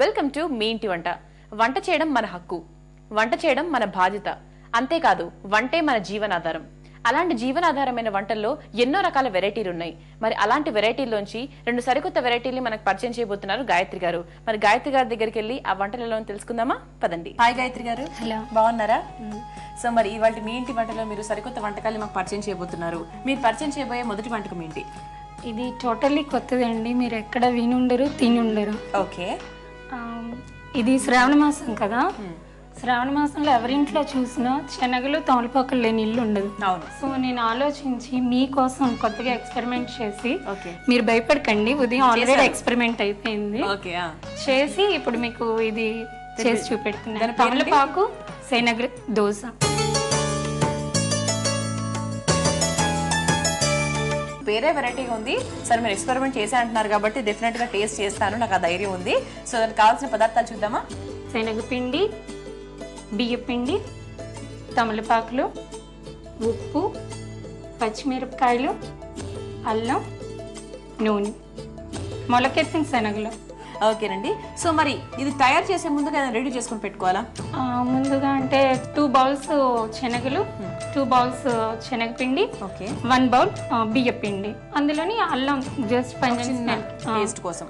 Welcome to me ఇంటి వంట. వంట చేయడం మన హక్కు, వంట చేయడం మన బాధ్యత. అంతేకాదు వంటే మన జీవనాధారం. అలాంటి జీవనాధారమైన వంటల్లో ఎన్నో రకాల వెరైటీలు ఉన్నాయి. మరి అలాంటి వెరైటీల్లోంచి రెండు సరికొత్త వెరైటీల్ని మనకు పరిచయం చేయబోతున్నారు గాయత్రి గారు. మరి గాయత్రి గారి దగ్గరికి వెళ్ళి ఆ వంటలలో తెలుసుకుందామా? పదండి. హాయ్ గాయత్రి గారు. హలో, బాగున్నారా? సో మరి ఇవాళ మీ ఇంటి వంటలో మీరు సరికొత్త వంటకాలు మాకు పరిచయం చేయబోతున్నారు. మీరు పరిచయం చేయబోయే మొదటి వంటకం ఏంటి? ఇది టోటల్లీ కొత్తదండి, మీరు ఎక్కడ వినుండరు తిని ఉండరు. ఓకే. ఇది శ్రావణ మాసం కదా, శ్రావణ మాసంలో ఎవరింట్లో చూసినా శనగలు తమలపాకులు లేని ఇల్లు ఉండదు. సో నేను ఆలోచించి మీకోసం కొత్తగా ఎక్స్పెరిమెంట్ చేసి, మీరు భయపడకండి, ఉదయం ఆల్రెడీ ఎక్స్పెరిమెంట్ అయిపోయింది చేసి ఇప్పుడు మీకు ఇది చేసి చూపెడుతున్నాను. తమలపాకు శనగ దోశ. వేరే వెరైటీగా ఉంది. సరే మీరు ఎక్స్పెరిమెంట్ చేసి అంటున్నారు కాబట్టి డెఫినెట్ గా టేస్ట్ చేస్తాను, నాకు ఆ ధైర్యం ఉంది. సో దానికి కావాల్సిన పదార్థాలు చూద్దామా? శనగపిండి, బియ్యపిండి, తమలపాకులు, ఉప్పు, పచ్చిమిరపకాయలు, అల్లం, నూనె, మొలకెత్తిన శనగలు. ఓకేనండి. సో మరి ఇది తయారు చేసే ముందుగా రెడీ చేసుకుని పెట్టుకోవాలా? ముందుగా అంటే 2 బౌల్స్ శనగలు, 2 బౌల్స్ శనగపిండి, 1 బౌల్ బియ్యపిండి, అందులోని అల్లం జస్ట్ టేస్ట్ కోసం,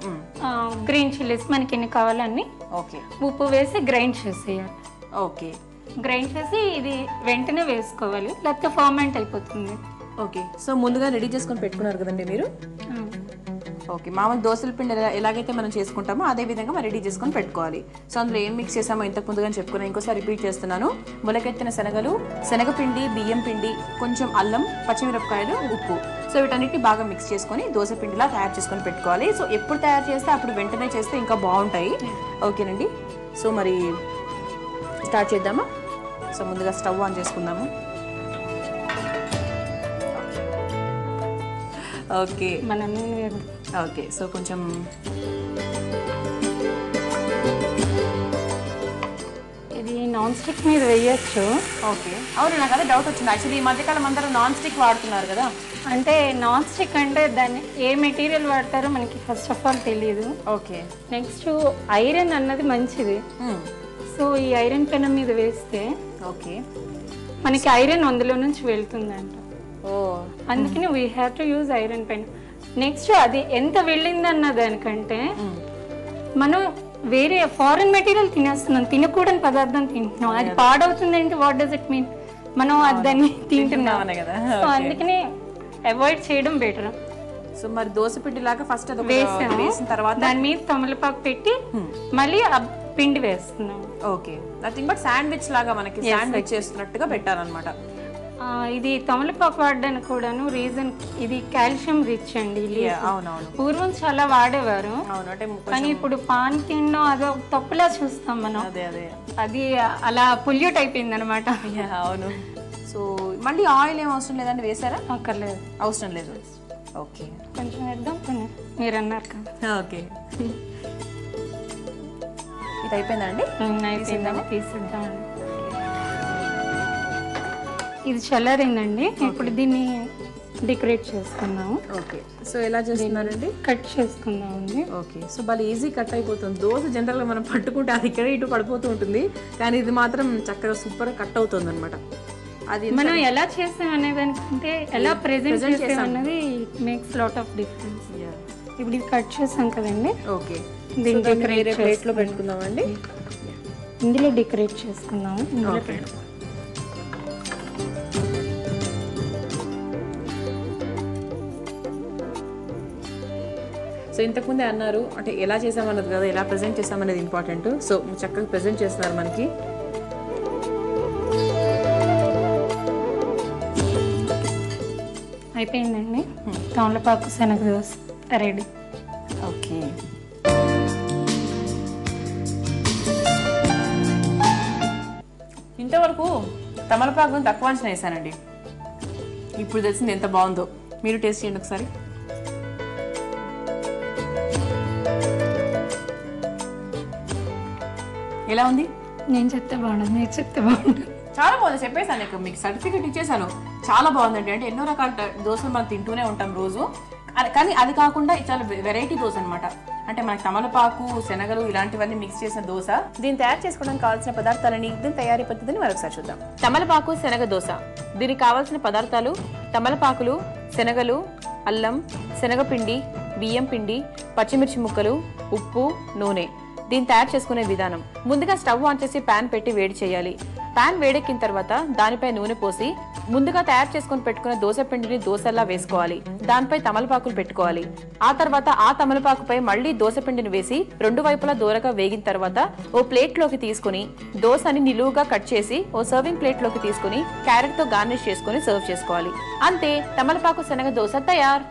గ్రీన్ చిల్లీస్ మనకి ఎన్ని కావాలన్నీ, ఉప్పు వేసి గ్రైండ్ చేసేయాలి. ఓకే. గ్రైండ్ చేసి ఇది వెంటనే వేసుకోవాలి, లేకపోతే ఫర్మెంట్ అయిపోతుంది. ఓకే. సో ముందుగా రెడీ చేసుకొని పెట్టుకున్నారు కదండి మీరు. ఓకే. మామూలు దోశల పిండి ఎలాగైతే మనం చేసుకుంటామో అదే విధంగా మనం రెడీ చేసుకొని పెట్టుకోవాలి. సో అందులో ఏం మిక్స్ చేసామో ఇంతకు ముందుగా చెప్పుకున్నాను, ఇంకోసారి రిపీట్ చేస్తున్నాను. మొలకెత్తిన శనగలు, శనగపిండి, బియ్యం పిండి, కొంచెం అల్లం, పచ్చిమిరపకాయలు, ఉప్పు. సో వీటన్నిటిని బాగా మిక్స్ చేసుకొని దోశ పిండిలా తయారు చేసుకొని పెట్టుకోవాలి. సో ఎప్పుడు తయారు చేస్తే అప్పుడు వెంటనే చేస్తే ఇంకా బాగుంటాయి. ఓకేనండి. సో మరి స్టార్ట్ చేద్దామా? సో ముందుగా స్టవ్ ఆన్ చేసుకుందాము. ఓకే. ఓకే. సో కొంచెం ఇది నాన్ స్టిక్ మీద వేయచ్చు. ఓకే. అవును, నాకు అదే డౌట్ వచ్చింది యాక్చువల్లీ. ఈ మధ్యకాలం అందరూ నాన్ స్టిక్ వాడుతున్నారు కదా. అంటే నాన్ స్టిక్ అంటే దాన్ని ఏ మెటీరియల్ వాడతారో మనకి ఫస్ట్ ఆఫ్ ఆల్ తెలియదు. ఓకే. నెక్స్ట్ ఐరన్ అన్నది మంచిది. సో ఈ ఐరన్ పెనం మీద వేస్తే ఓకే మనకి ఐరన్ అందులో నుంచి వెళ్తుందంట. అందుకని we have to use iron pen. Next అది ఎంత వెళ్ళిందన్న దానికంటే మనం వేరే ఫారెన్ మెటీరియల్ తినేస్తున్నాం, తినకూడని పదార్థం తింటున్నాం, అది పాడవుతుందంటే వాట్ డస్ ఇట్ మీన్? మనం దాన్ని తింటున్నాం కదా. సో అందుకని అవాయిడ్ చేయడం బెటర్. సో మరి దోశ పిండి లాగా ఫస్ట్ వేసిన తర్వాత దాని మీద తమలపాకు పెట్టి మళ్ళీ పిండి వేస్తున్నాం. ఓకే. నథింగ్ బట్ శాండ్విచ్ లాగా మనకి శాండ్విచ్ చేస్తున్నట్టుగా పెట్టాలన్నమాట. ఇది తమలపాకు వాడడానికి కూడాను రీజన్, ఇది కాల్షియం రిచ్ అండి. పూర్వం చాలా వాడేవారు, కానీ ఇప్పుడు పాన్ తినడం అదో తప్పులా చూస్తాం మనం. అది అలా పొల్యూట్ అయిపోయింది అనమాట. అవును. సో మళ్ళీ ఆయిల్ ఏం అవసరం లేదండి? వేసారా? అక్కర్లేదు, అవసరం లేదు. ఓకే. కొంచెం వేద్దాం, మీరు అన్నారు కదా. ఓకే. ఇది అయిపోయిందండి? అయిపోయిందండి, తీసిద్దామండి. ఇది చల్లారిందండి, ఇప్పుడు దీన్ని డెకరేట్ చేసుకుందాము. ఓకే. సో ఎలా చేస్తున్నారండి? కట్ చేసుకుందామండి. ఓకే. సో బాగా ఈజీ కట్ అయిపోతుంది. దోశ జనరల్గా మనం పట్టుకుంటే అది ఇక్కడ ఇటు పడిపోతూ ఉంటుంది, కానీ ఇది మాత్రం చక్కగా సూపర్ కట్ అవుతుంది అనమాట. అది మనం ఎలా చేసాం అనే దానికంటే ఎలా ప్రెజెంట్ చేసాం అన్నది మేక్స్ లాట్ ఆఫ్ డిఫరెన్స్. ఇప్పుడు ఇది కట్ చేసాం కదండి. ఓకే. దీన్ని డెకరేట్ ప్లేట్లో పెట్టుకుందామండి. ఇందులో డెకరేట్ చేసుకుందాము. ఇందులో పెట్టుకుందాం. సో ఇంతకుముందే అన్నారు అంటే ఎలా చేసామన్నది కదా, ఎలా ప్రజెంట్ చేసామనేది ఇంపార్టెంట్. సో చక్కగా ప్రజెంట్ చేస్తున్నారు మనకి. అయిపోయిందండి తమలపాకు శనగ దోశ రెడీ. ఓకే. ఇంతవరకు తమలపాకు తక్కువ అంచనా వేసానండి, ఇప్పుడు తెలిసింది ఎంత బాగుందో. మీరు టేస్ట్ చేయండి ఒకసారి. ఎలా ఉంది? నేను చెప్తే బాగుండదు, మీరు చెప్తే బాగుండదు. చాలా బాగుంది, చెప్పేసాను మీకు సర్టిఫికేట్ ఇచ్చేసాను. చాలా బాగుందండి. అంటే ఎన్నో రకాల దోశలు మనం తింటూనే ఉంటాం రోజు, కానీ అది కాకుండా చాలా వెరైటీ దోశ అనమాట. అంటే మనకి తమలపాకు, శనగలు ఇలాంటివన్నీ మిక్స్ చేసిన దోశ. దీన్ని తయారు చేసుకోవడానికి కావాల్సిన పదార్థాలని, దీని తయారీ పద్ధతిని మరొకసారి చూద్దాం. తమలపాకు శనగ దోశ. దీనికి కావాల్సిన పదార్థాలు తమలపాకులు, శనగలు, అల్లం, శనగపిండి, బియ్యం పిండి, పచ్చిమిర్చి ముక్కలు, ఉప్పు, నూనె. దీన్ని తయారు చేసుకునే విధానం: ముందుగా స్టవ్ ఆన్ చేసి ప్యాన్ పెట్టి వేడి చేయాలి. ప్యాన్ వేడెక్కిన తర్వాత దానిపై నూనె పోసి ముందుగా తయారు చేసుకుని పెట్టుకున్న దోశ పిండిని దోశల్లా వేసుకోవాలి. దానిపై తమలపాకులు పెట్టుకోవాలి. ఆ తర్వాత ఆ తమలపాకుపై మళ్లీ దోశ పిండిని వేసి రెండు వైపులా దూరగా వేగిన తర్వాత ఓ ప్లేట్ లోకి తీసుకుని దోశని నిలువుగా కట్ చేసి ఓ సర్వింగ్ ప్లేట్ లోకి తీసుకుని క్యారెట్ తో గార్నిష్ చేసుకుని సర్వ్ చేసుకోవాలి. అంతే, తమలపాకు శనగ దోశ తయారు.